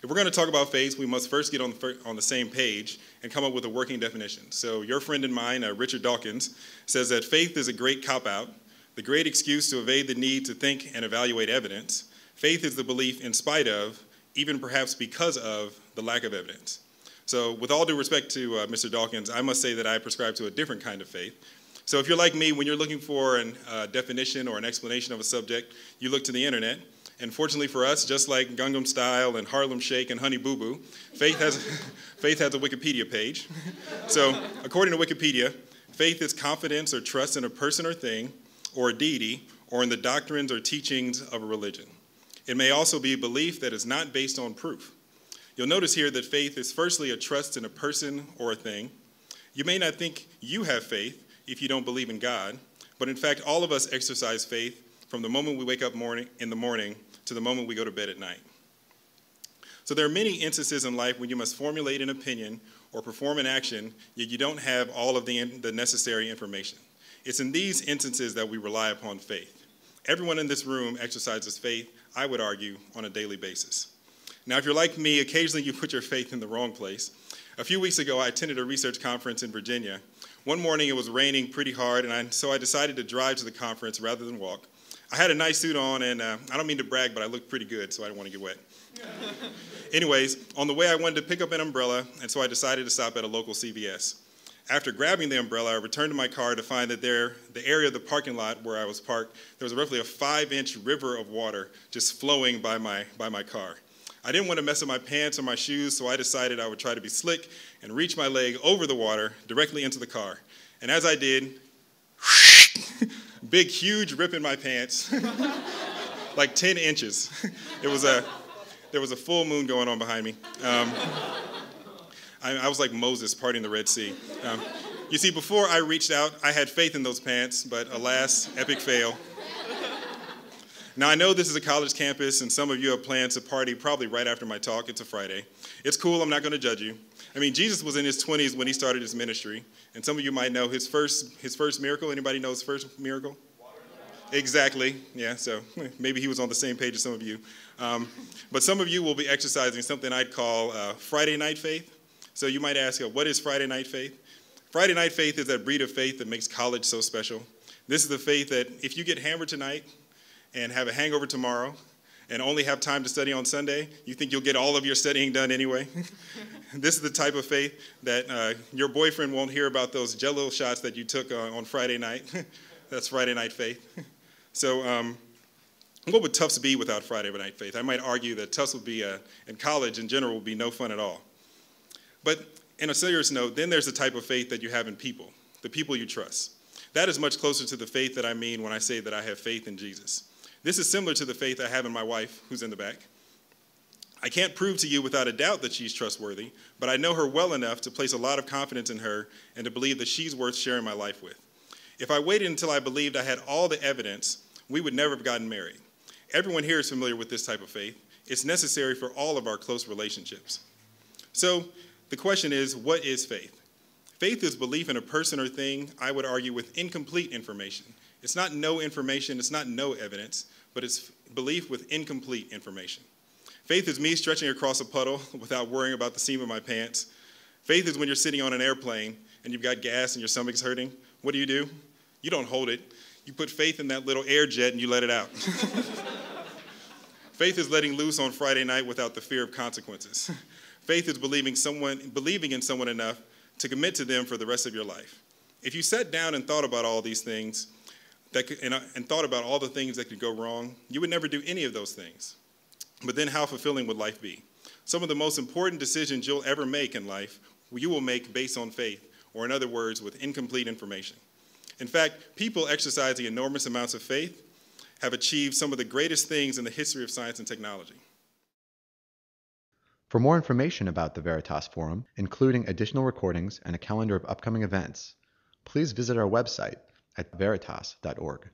If we're going to talk about faith, we must first get on the same page and come up with a working definition. So your friend and mine, Richard Dawkins, says that faith is a great cop-out, the great excuse to evade the need to think and evaluate evidence. Faith is the belief in spite of, even perhaps because of, the lack of evidence. So with all due respect to Mr. Dawkins, I must say that I prescribe to a different kind of faith. So if you're like me, when you're looking for a definition or an explanation of a subject, you look to the internet. And fortunately for us, just like Gangnam Style and Harlem Shake and Honey Boo Boo, faith has a Wikipedia page. So according to Wikipedia, faith is confidence or trust in a person or thing or a deity or in the doctrines or teachings of a religion. It may also be a belief that is not based on proof. You'll notice here that faith is firstly a trust in a person or a thing. You may not think you have faith if you don't believe in God, but in fact, all of us exercise faith from the moment we wake up in the morning to the moment we go to bed at night. So there are many instances in life when you must formulate an opinion or perform an action, yet you don't have all of the necessary information. It's in these instances that we rely upon faith. Everyone in this room exercises faith, I would argue, on a daily basis. Now, if you're like me, occasionally you put your faith in the wrong place. A few weeks ago, I attended a research conference in Virginia. One morning, it was raining pretty hard, and so I decided to drive to the conference rather than walk. I had a nice suit on, and I don't mean to brag, but I looked pretty good, so I didn't want to get wet. Anyways, on the way, I wanted to pick up an umbrella, and so I decided to stop at a local CVS. After grabbing the umbrella, I returned to my car to find that the area of the parking lot where I was parked, there was roughly a 5-inch river of water just flowing by my car. I didn't want to mess up my pants or my shoes, so I decided I would try to be slick and reach my leg over the water directly into the car. And as I did, big, huge rip in my pants, like 10 inches. There was a full moon going on behind me. I was like Moses parting the Red Sea. You see, before I reached out, I had faith in those pants, but alas, epic fail. Now, I know this is a college campus, and some of you have plans to party probably right after my talk. It's a Friday. It's cool. I'm not going to judge you. I mean, Jesus was in his 20s when he started his ministry, and some of you might know his first miracle. Anybody know his first miracle? Exactly. Yeah, so maybe he was on the same page as some of you. But some of you will be exercising something I'd call Friday night faith. So you might ask, what is Friday night faith? Friday night faith is that breed of faith that makes college so special. This is the faith that if you get hammered tonight and have a hangover tomorrow and only have time to study on Sunday, you think you'll get all of your studying done anyway. This is the type of faith that your boyfriend won't hear about those Jell-O shots that you took on Friday night. That's Friday night faith. So what would Tufts be without Friday night faith? I might argue that Tufts would be, in college in general, would be no fun at all. But in a serious note, then there's the type of faith that you have in people, the people you trust. That is much closer to the faith that I mean when I say that I have faith in Jesus. This is similar to the faith I have in my wife, who's in the back. I can't prove to you without a doubt that she's trustworthy, but I know her well enough to place a lot of confidence in her and to believe that she's worth sharing my life with. If I waited until I believed I had all the evidence, we would never have gotten married. Everyone here is familiar with this type of faith. It's necessary for all of our close relationships. So the question is, what is faith? Faith is belief in a person or thing, I would argue, with incomplete information. It's not no information, it's not no evidence, but it's belief with incomplete information. Faith is me stretching across a puddle without worrying about the seam of my pants. Faith is when you're sitting on an airplane and you've got gas and your stomach's hurting. What do? You don't hold it. You put faith in that little air jet and you let it out. Faith is letting loose on Friday night without the fear of consequences. Faith is believing in someone enough to commit to them for the rest of your life. If you sat down and thought about all these things, and thought about all the things that could go wrong, you would never do any of those things. But then how fulfilling would life be? Some of the most important decisions you'll ever make in life, you will make based on faith, or in other words, with incomplete information. In fact, people exercising enormous amounts of faith have achieved some of the greatest things in the history of science and technology. For more information about the Veritas Forum, including additional recordings and a calendar of upcoming events, please visit our website at veritas.org.